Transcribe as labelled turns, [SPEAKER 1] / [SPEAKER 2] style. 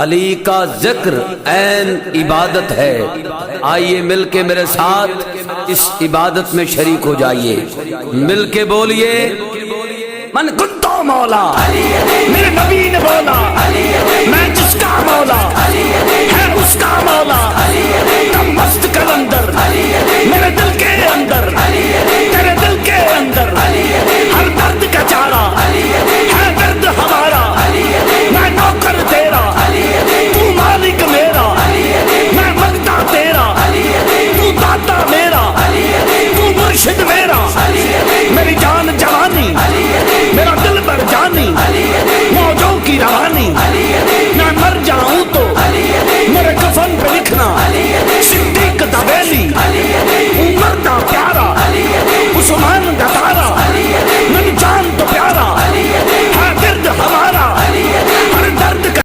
[SPEAKER 1] علی کا ذکر عین عبادت ہے، آئیے مل کے میرے ساتھ اس عبادت میں شریک ہو جائیے، مل کے بولیے من کنتو مولا، میرے نبی نے بولا